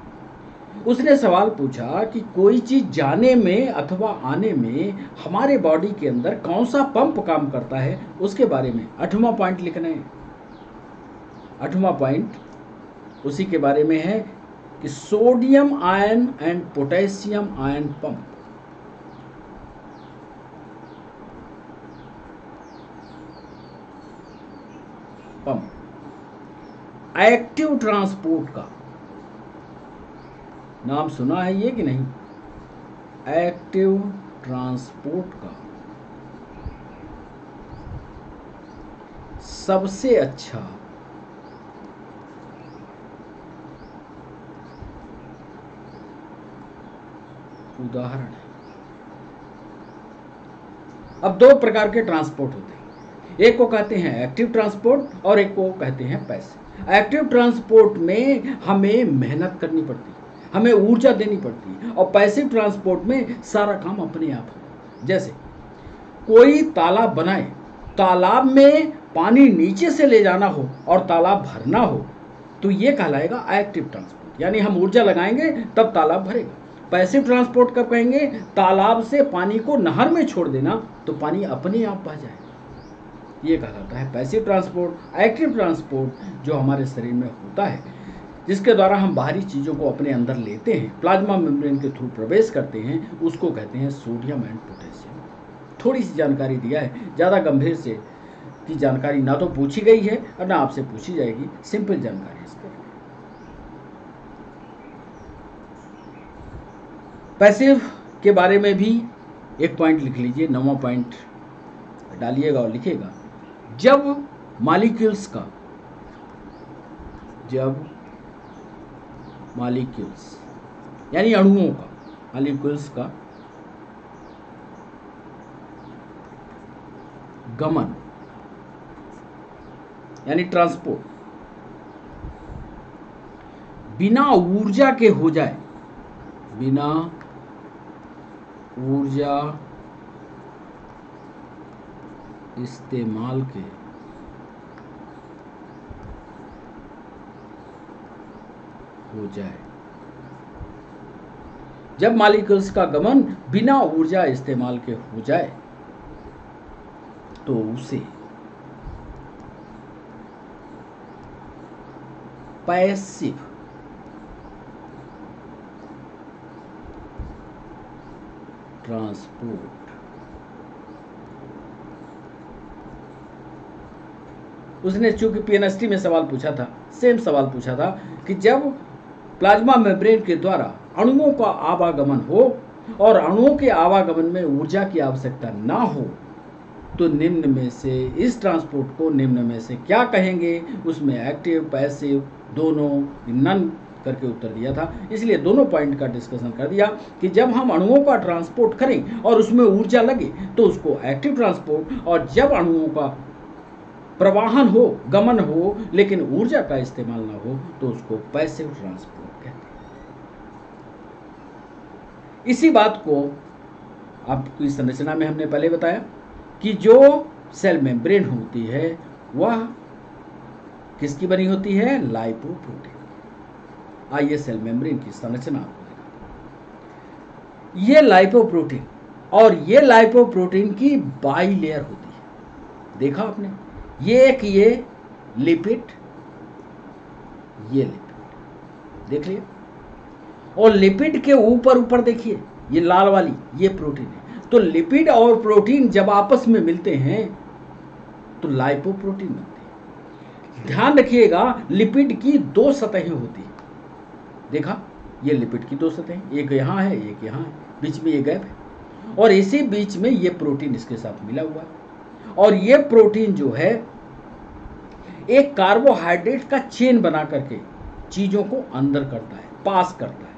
उसने सवाल पूछा कि कोई चीज जाने में अथवा आने में हमारे बॉडी के अंदर कौन सा पंप काम करता है, उसके बारे में 8वां पॉइंट लिखना है। 8वां पॉइंट उसी के बारे में है कि sodium ion and potassium ion pump. Active transport का नाम सुना है ये कि नहीं? एक्टिव ट्रांसपोर्ट का सबसे अच्छा उदाहरण है। अब दो प्रकार के ट्रांसपोर्ट होते हैं, एक को कहते हैं एक्टिव ट्रांसपोर्ट और एक को कहते हैं पैसिव। एक्टिव ट्रांसपोर्ट में हमें मेहनत करनी पड़ती है, हमें ऊर्जा देनी पड़ती है, और पैसिव ट्रांसपोर्ट में सारा काम अपने आप होगा। जैसे कोई तालाब बनाए, तालाब में पानी नीचे से ले जाना हो और तालाब भरना हो तो ये कहलाएगा एक्टिव ट्रांसपोर्ट, यानी हम ऊर्जा लगाएंगे तब तालाब भरेगा। पैसिव ट्रांसपोर्ट कब कहेंगे? तालाब से पानी को नहर में छोड़ देना तो पानी अपने आप बह जाए, ये कहलाता है पैसिव ट्रांसपोर्ट। एक्टिव ट्रांसपोर्ट जो हमारे शरीर में होता है, जिसके द्वारा हम बाहरी चीज़ों को अपने अंदर लेते हैं, प्लाज्मा मेम्ब्रेन के थ्रू प्रवेश करते हैं, उसको कहते हैं सोडियम एंड पोटेशियम। थोड़ी सी जानकारी दिया है, ज़्यादा गंभीर से की जानकारी ना तो पूछी गई है और ना आपसे पूछी जाएगी, सिंपल जानकारी इसका। पैसिव के बारे में भी एक पॉइंट लिख लीजिए, 9वां पॉइंट डालिएगा और लिखिएगा, जब मॉलिक्यूल्स यानी अणुओं का, मॉलिक्यूल्स का गमन यानी ट्रांसपोर्ट बिना ऊर्जा के हो जाए, बिना ऊर्जा इस्तेमाल के हो जाए, जब मॉलिक्यूल्स का गमन बिना ऊर्जा इस्तेमाल के हो जाए तो उसे पैसिव ट्रांसपोर्ट, उसने चूंकि पीएनएसटी में सवाल पूछा था, सेम सवाल पूछा था कि जब प्लाज्मा मेम्ब्रेन के द्वारा अणुओं का आवागमन हो और अणुओं के आवागमन में ऊर्जा की आवश्यकता ना हो तो निम्न में से, इस ट्रांसपोर्ट को निम्न में से क्या कहेंगे? उसमें एक्टिव पैसिव दोनों नन करके उत्तर दिया था, इसलिए दोनों पॉइंट का डिस्कशन कर दिया कि जब हम अणुओं का ट्रांसपोर्ट करें और उसमें ऊर्जा लगे तो उसको एक्टिव ट्रांसपोर्ट, और जब अणुओं का प्रवाहन हो, गमन हो, लेकिन ऊर्जा का इस्तेमाल ना हो तो उसको पैसिव ट्रांसपोर्ट कहते हैं। इसी बात को आपकी संरचना में हमने पहले बताया कि जो सेल मेम्ब्रेन होती है वह किसकी बनी होती है? लाइपोप्रोटीन। आइए सेल मेम्ब्रेन की संरचना आपको दिखाते हैं। ये लाइपोप्रोटीन, और ये लाइपोप्रोटीन की बाई लेयर होती है, देखा आपने? ये लिपिड, ये लिपिड देख लिया, और लिपिड के ऊपर देखिए ये लाल वाली, ये प्रोटीन है। तो लिपिड और प्रोटीन जब आपस में मिलते हैं तो लाइपोप्रोटीन बनते हैं। ध्यान रखिएगा, लिपिड की दो सतहें होती हैं, देखा? ये लिपिड की दो सतहें, एक यहाँ है, एक यहाँ है, बीच में ये गैप है, और इसी बीच में ये प्रोटीन इसके साथ मिला हुआ है। और ये प्रोटीन जो है एक कार्बोहाइड्रेट का चेन बना करके चीजों को अंदर करता है, पास करता है।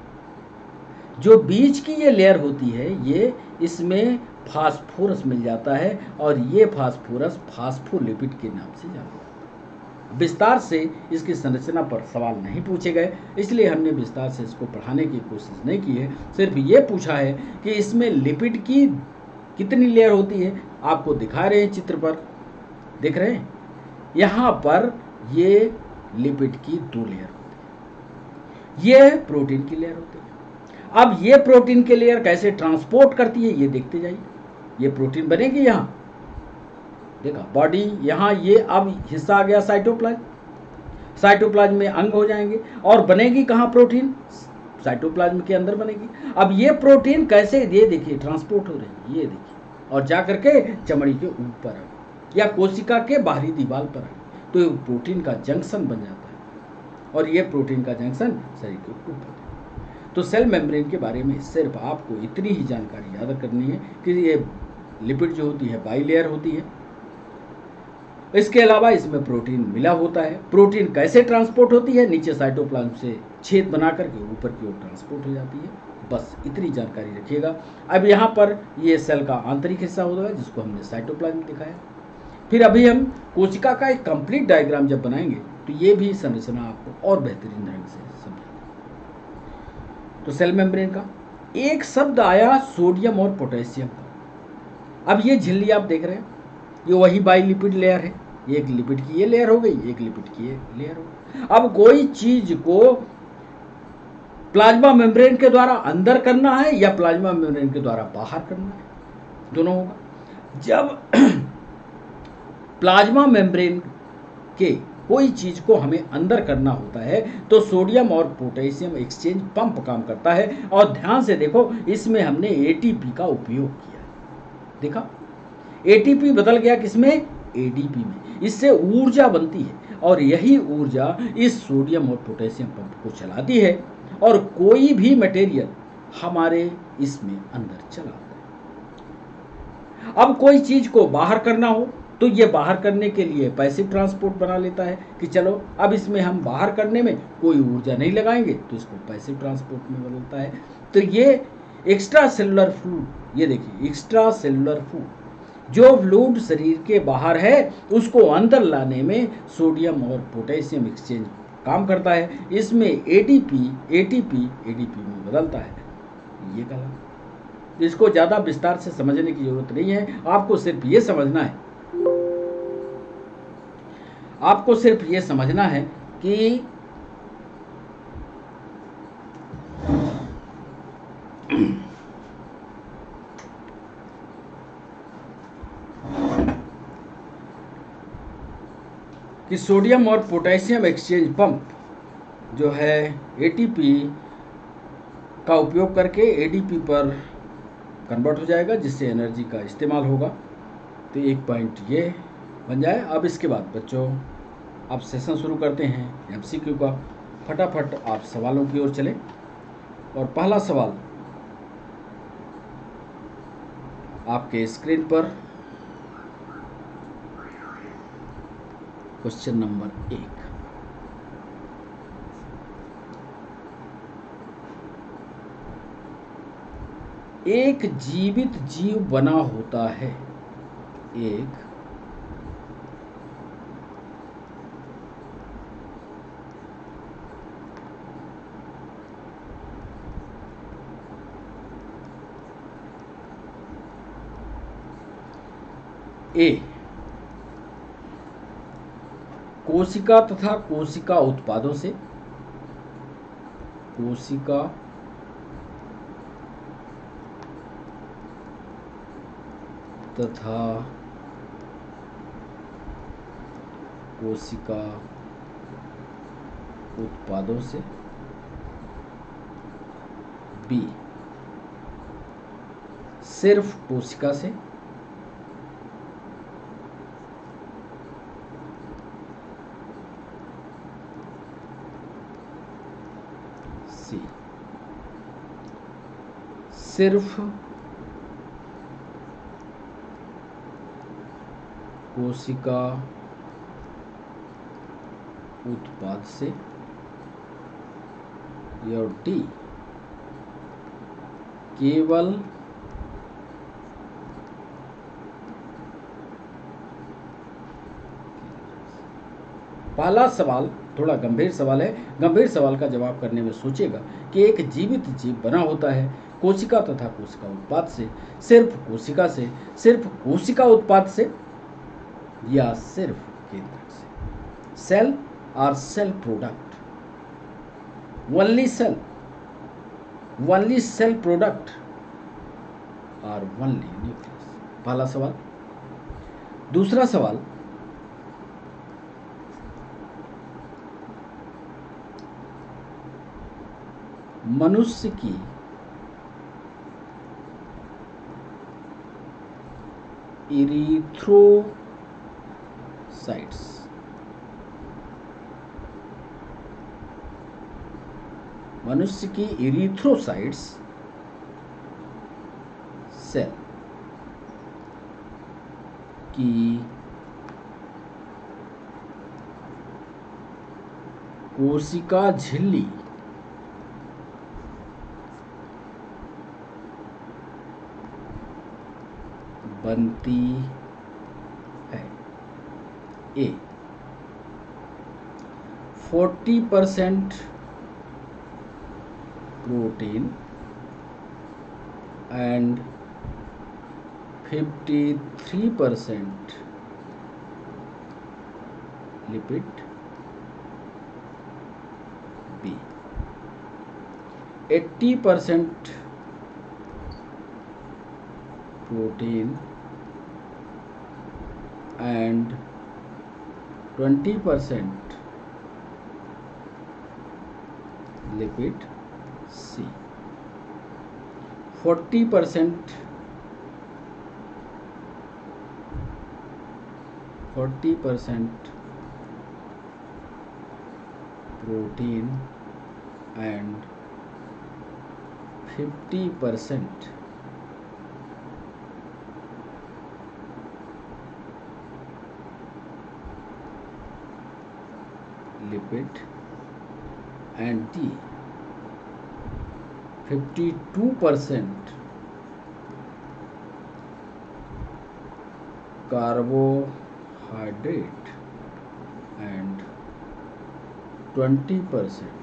जो बीच की ये लेयर होती है, ये इसमें फास्फोरस मिल जाता है, और ये फास्फोरस फास्फोलिपिड के नाम से जाना जाता है। विस्तार से इसकी संरचना पर सवाल नहीं पूछे गए, इसलिए हमने विस्तार से इसको पढ़ाने की कोशिश नहीं की है। सिर्फ ये पूछा है कि इसमें लिपिड की कितनी लेयर होती है। आपको दिखा रहे हैं चित्र पर, दिख रहे हैं? यहाँ पर ये लिपिड की दो लेयर होती है, ये प्रोटीन की लेयर होती है। अब ये प्रोटीन की लेयर कैसे ट्रांसपोर्ट करती है ये देखते जाइए। ये प्रोटीन बनेगी, यहाँ देखा बॉडी, यहाँ ये अब हिस्सा आ गया साइटोप्लाज्म, साइटोप्लाज्म में अंग हो जाएंगे और बनेगी कहाँ प्रोटीन, साइटोप्लाज्म के अंदर बनेगी। अब ये प्रोटीन कैसे, ये देखिए ट्रांसपोर्ट हो रही है, ये देखिए, और जा करके चमड़ी के ऊपर या कोशिका के बाहरी दीवार पर आए तो प्रोटीन का जंक्शन बन जाता है और ये प्रोटीन का जंक्शन शरीर के ऊपर। तो सेल मेम्ब्रेन के बारे में सिर्फ आपको इतनी ही जानकारी याद करनी है कि ये लिपिड जो होती है बाइलेयर होती है, इसके अलावा इसमें प्रोटीन मिला होता है। प्रोटीन कैसे ट्रांसपोर्ट होती है, नीचे साइटोप्लाज्म से छेद बना करके ऊपर की ओर ट्रांसपोर्ट हो जाती है। बस इतनी जानकारी रखिएगा। अब यहाँ पर ये सेल का आंतरिक हिस्सा होगा जिसको हमने साइटोप्लाज्म दिखाया। फिर अभी हम कोशिका का एक कंप्लीट डायग्राम जब बनाएंगे तो ये भी संरचना आपको और बेहतरीन ढंग से समझेगा। तो सेल मेम्ब्रेन का एक शब्द आया सोडियम और पोटेशियम का। अब ये झिल्ली आप देख रहे हैं, ये वही बाइलिपिड लेयर है, एक लिपिड की ये लेयर हो गई, एक लिपिड की ये लेयर हो गई। अब कोई चीज को प्लाज्मा मेम्ब्रेन के द्वारा अंदर करना है या प्लाज्मा मेम्ब्रेन के द्वारा बाहर करना है, दोनों होगा। जब प्लाज्मा मेम्ब्रेन के कोई चीज को हमें अंदर करना होता है तो सोडियम और पोटेशियम एक्सचेंज पंप काम करता है। और ध्यान से देखो, इसमें हमने एटीपी का उपयोग किया, देखा एटीपी बदल गया किसमें, एडीपी में। इससे ऊर्जा बनती है और यही ऊर्जा इस सोडियम और पोटेशियम पंप को चलाती है और कोई भी मटेरियल हमारे इसमें अंदर चला आता है। अब कोई चीज को बाहर करना हो तो ये बाहर करने के लिए पैसिव ट्रांसपोर्ट बना लेता है कि चलो अब इसमें हम बाहर करने में कोई ऊर्जा नहीं लगाएंगे, तो इसको पैसिव ट्रांसपोर्ट में बदलता है। तो ये एक्स्ट्रा सेलुलर फ्लूइड, ये देखिए एक्स्ट्रा सेलुलर फ्लूइड, जो फ्लूइड शरीर के बाहर है उसको अंदर लाने में सोडियम और पोटेशियम एक्सचेंज काम करता है। इसमें एटीपी में बदलता है। ये गलत, इसको ज़्यादा विस्तार से समझने की जरूरत नहीं है। आपको सिर्फ ये समझना है, आपको सिर्फ ये समझना है कि सोडियम और पोटेशियम एक्सचेंज पंप जो है एटीपी का उपयोग करके एडीपी पर कन्वर्ट हो जाएगा, जिससे एनर्जी का इस्तेमाल होगा। तो एक पॉइंट ये बन जाए। अब इसके बाद बच्चों आप सेशन शुरू करते हैं एमसीक्यू का। फटाफट आप सवालों की ओर चलें और पहला सवाल आपके स्क्रीन पर, क्वेश्चन नंबर 1। एक जीवित जीव बना होता है, एक कोशिका तथा कोशिका उत्पादों से, कोशिका तथा कोशिका उत्पादों से, बी सिर्फ कोशिका से, सी सिर्फ कोशिका उत्पाद से, या डी केवल पहला सवाल थोड़ा गंभीर सवाल है। गंभीर सवाल का जवाब करने में सोचेगा कि एक जीवित जीव बना होता है कोशिका तथा कोशिका उत्पाद से, सिर्फ कोशिका से, सिर्फ कोशिका उत्पाद से, या सिर्फ केंद्रक से। Cell or cell product, only cell product or only nucleus. पहला सवाल। दूसरा सवाल, मनुष्य की इरिथ्रोसाइट्स सेल की कोशिका झिल्ली बनती है। A 40% protein and 53% lipid. B 80% protein and 20% lipid। C 40% protein and 50% lipid and D 52% carbohydrate and 20%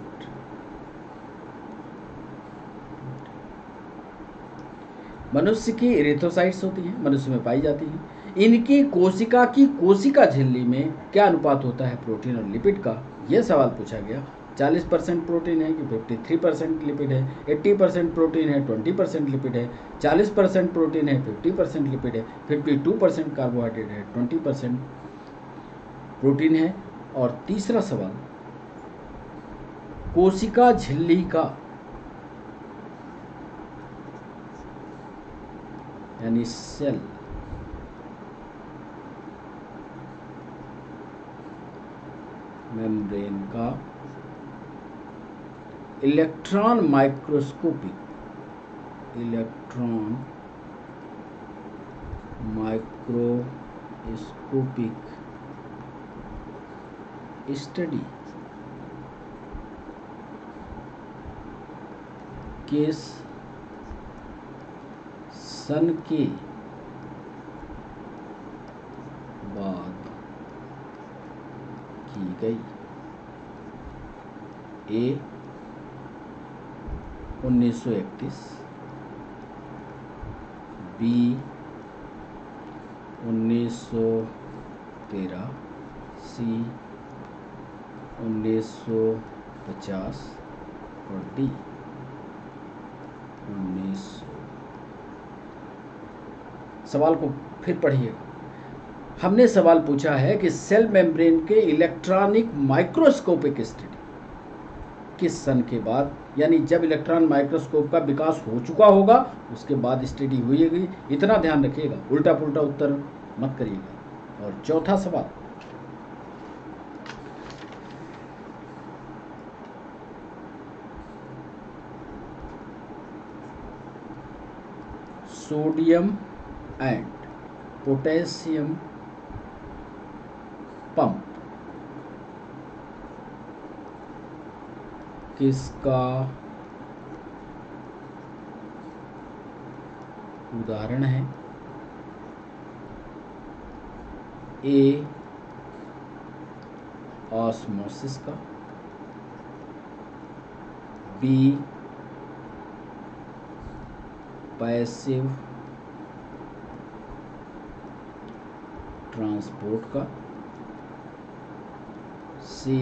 मनुष्य की इरिथ्रोसाइट्स होती हैं, मनुष्य में पाई जाती हैं। इनकी कोशिका की कोशिका झिल्ली में क्या अनुपात होता है प्रोटीन और लिपिड का, यह सवाल पूछा गया। 40% प्रोटीन है कि 53% लिपिड है, 80% प्रोटीन है, 20% लिपिड है, 40% प्रोटीन है, 50% लिपिड है, 52% कार्बोहाइड्रेट है, 20% प्रोटीन है। और तीसरा सवाल, कोशिका झिल्ली का यानी सेल मेम्ब्रेन का इलेक्ट्रॉन माइक्रोस्कोपिक स्टडी किस सन के बाद की गई। ए 1931, बी 1913, सी 1950 और डी 1900। सवाल को फिर पढ़िए। हमने सवाल पूछा है कि सेल मेम्ब्रेन के इलेक्ट्रॉनिक माइक्रोस्कोपिक स्टडी किस सन के बाद, यानी जब इलेक्ट्रॉन माइक्रोस्कोप का विकास हो चुका होगा उसके बाद स्टडी हुई। इतना ध्यान रखिएगा, उल्टा पुल्टा उत्तर मत करिएगा। और चौथा सवाल, सोडियम एंड पोटेशियम पंप किसका उदाहरण है। ए ऑस्मोसिस का, बी पैसिव ट्रांसपोर्ट का, सी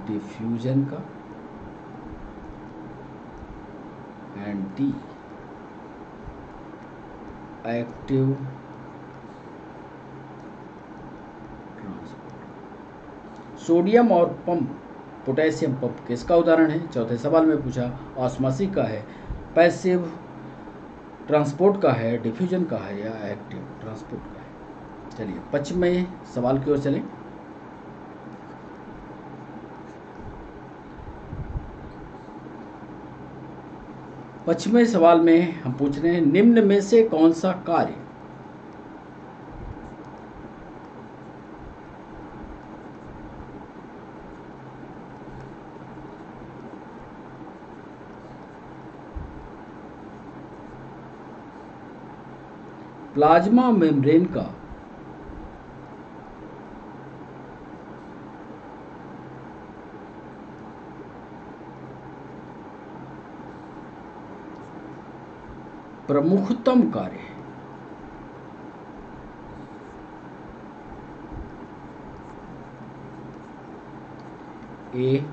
डिफ्यूजन का and D active transport. Sodium और पंप पोटेशियम पंप किसका उदाहरण है? चौथे सवाल में पूछा। ऑस्मोसिस का है, पैसिव ट्रांसपोर्ट का है, डिफ्यूजन का है या एक्टिव ट्रांसपोर्ट का है। चलिए 25वें सवाल की ओर चलें। पश्चिमी सवाल में हम पूछ रहे हैं निम्न में से कौन सा कार्य प्लाज्मा मेम्ब्रेन का प्रमुखतम कार्य है? ए,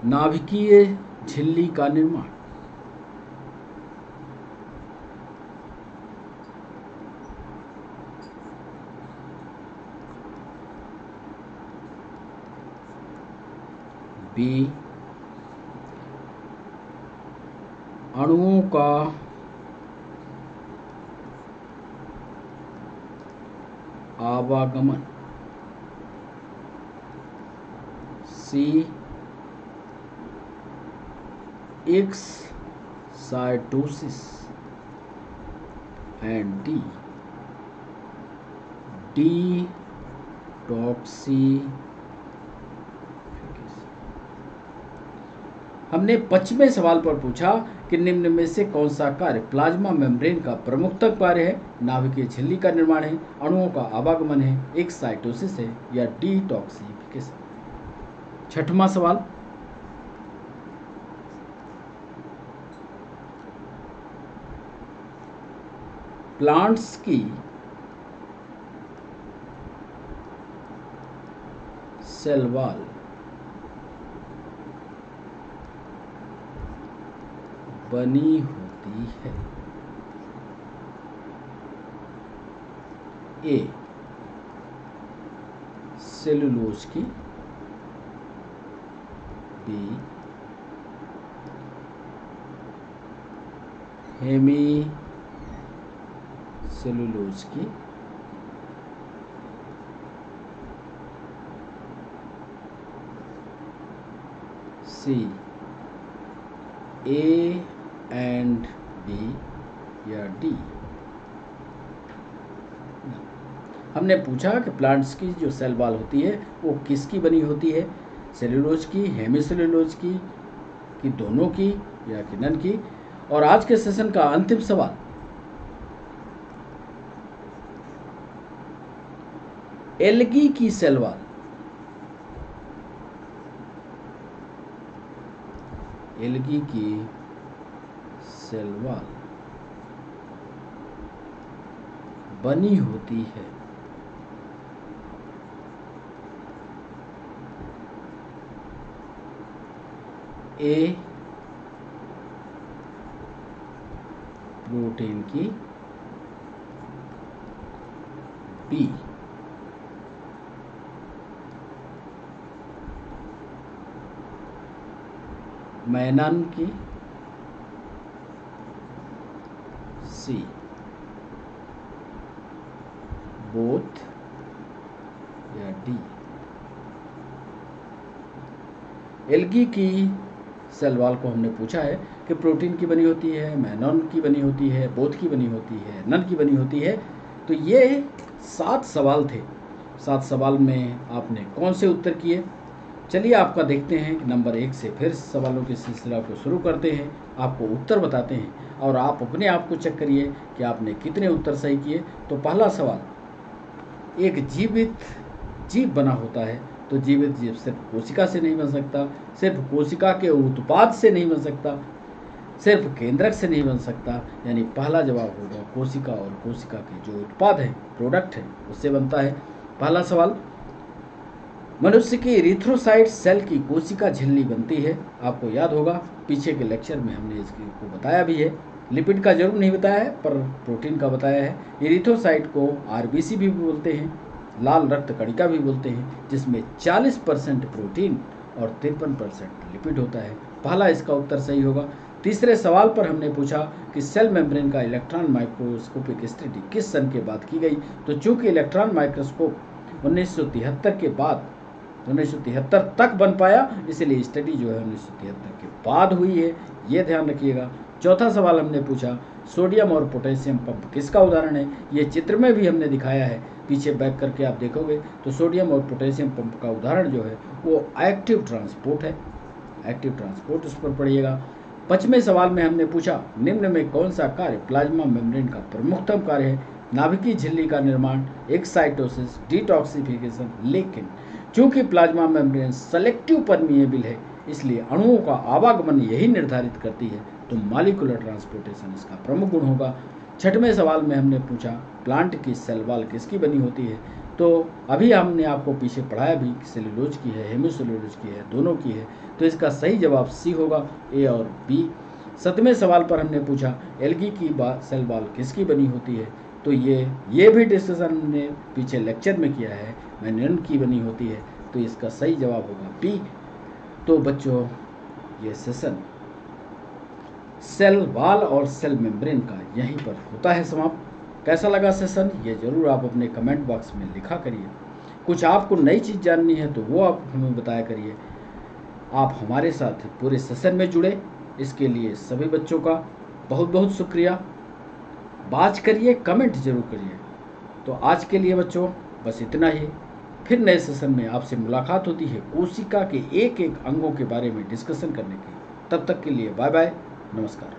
नाभिकीय झिल्ली का निर्माण, बी, अणुओं का आवागमन, सी, एक्साइटोसिस एंड डी, डिटॉक्सिफिकेशन। हमने 25वें सवाल पर पूछा कि निम्न में से कौन सा कार्य प्लाज्मा मेम्ब्रेन का प्रमुखतम कार्य है? नाभिकीय झिल्ली का निर्माण है, अणुओं का आवागमन है, एक्साइटोसिस है या डिटॉक्सिफिकेशन। 6वां सवाल, प्लांट्स की सेल वॉल बनी होती है? ए, सेलुलोज की, बी, हेमी सेलुलोज की, सी, ए एंड बी या डी। हमने पूछा कि प्लांट्स की जो सेल वॉल होती है वो किसकी बनी होती है? सेलुलोज की, हेमी सेलुलोज की, कि दोनों की या कि नन की। और आज के सेशन का अंतिम सवाल, एल्गी की सेल वॉल, एल्गी की सेल वॉल बनी होती है? ए, प्रोटीन की, बी, मैनन की, सी, बोथ या डी। एल्गी की सेल वॉल को हमने पूछा है कि प्रोटीन की बनी होती है, मैनन की बनी होती है, बोथ की बनी होती है, नन की बनी होती है। तो ये 7 सवाल थे। 7 सवाल में आपने कौन से उत्तर किए? चलिए आपका देखते हैं कि नंबर 1 से फिर सवालों के सिलसिला को शुरू करते हैं, आपको उत्तर बताते हैं और आप अपने आप को चेक करिए कि आपने कितने उत्तर सही किए। तो पहला सवाल, एक जीवित जीव बना होता है तो जीवित जीव सिर्फ कोशिका से नहीं बन सकता, सिर्फ कोशिका के उत्पाद से नहीं बन सकता, सिर्फ केंद्रक से नहीं बन सकता। यानी पहला जवाब होगा कोशिका, और कोशिका के जो उत्पाद है, प्रोडक्ट है, उससे बनता है। पहला सवाल, मनुष्य की इरिथ्रोसाइट सेल की कोशिका झिल्ली बनती है। आपको याद होगा पीछे के लेक्चर में हमने इसको बताया भी है। लिपिड का जरूर नहीं बताया है पर प्रोटीन का बताया है। इरिथ्रोसाइट को आरबीसी भी बोलते हैं। लाल रक्त कणिका भी बोलते हैं, जिसमें 40% प्रोटीन और 53% लिपिड होता है। पहला इसका उत्तर सही होगा। तीसरे सवाल पर हमने पूछा कि सेल मेम्ब्रेन का इलेक्ट्रॉन माइक्रोस्कोपिक स्टडी किस सन के बाद की गई। तो चूंकि इलेक्ट्रॉन माइक्रोस्कोप 1973 के बाद 1973 तक बन पाया, इसलिए स्टडी जो है 1973 के बाद हुई है, ये ध्यान रखिएगा। चौथा सवाल हमने पूछा सोडियम और पोटेशियम पंप किसका उदाहरण है। ये चित्र में भी हमने दिखाया है, पीछे बैक करके आप देखोगे तो सोडियम और पोटेशियम पंप का उदाहरण जो है वो एक्टिव ट्रांसपोर्ट है। एक्टिव ट्रांसपोर्ट उस पर पढ़िएगा। पांचवें सवाल में हमने पूछा निम्न में कौन सा कार्य प्लाज्मा मेम्ब्रेन का प्रमुखतम कार्य है। नाभिकीय झिल्ली का निर्माण, एक्साइटोसिस, डिटॉक्सिफिकेशन। लेकिन चूंकि प्लाज्मा मेम्ब्रेन सेलेक्टिव परमिएबल है, इसलिए अणुओं का आवागमन यही निर्धारित करती है, तो मॉलिक्यूलर ट्रांसपोर्टेशन इसका प्रमुख गुण होगा। छठवें सवाल में हमने पूछा प्लांट की सेल वॉल किसकी बनी होती है। तो अभी हमने आपको पीछे पढ़ाया भी सेलुलोज की है, हेमिसेलुलोज की है, दोनों की है, तो इसका सही जवाब सी होगा, ए और बी। सातवें सवाल पर हमने पूछा एल्गी की सेल वॉल किसकी बनी होती है। तो ये भी डिस्कशन हमने पीछे लेक्चर में किया है, मैन्यून की बनी होती है, तो इसका सही जवाब होगा बी। तो बच्चों ये सेशन सेल वॉल और सेल मेम्ब्रेन का यहीं पर होता है समाप्त। कैसा लगा सेशन, ये ज़रूर आप अपने कमेंट बॉक्स में लिखा करिए। कुछ आपको नई चीज़ जाननी है तो वो आप हमें बताया करिए। आप हमारे साथ पूरे सेशन में जुड़े, इसके लिए सभी बच्चों का बहुत बहुत शुक्रिया। बात करिए, कमेंट जरूर करिए। तो आज के लिए बच्चों बस इतना ही। फिर नए सेशन में आपसे मुलाकात होती है कोशिका के एक एक अंगों के बारे में डिस्कशन करने की। तब तक के लिए बाय बाय, नमस्कार।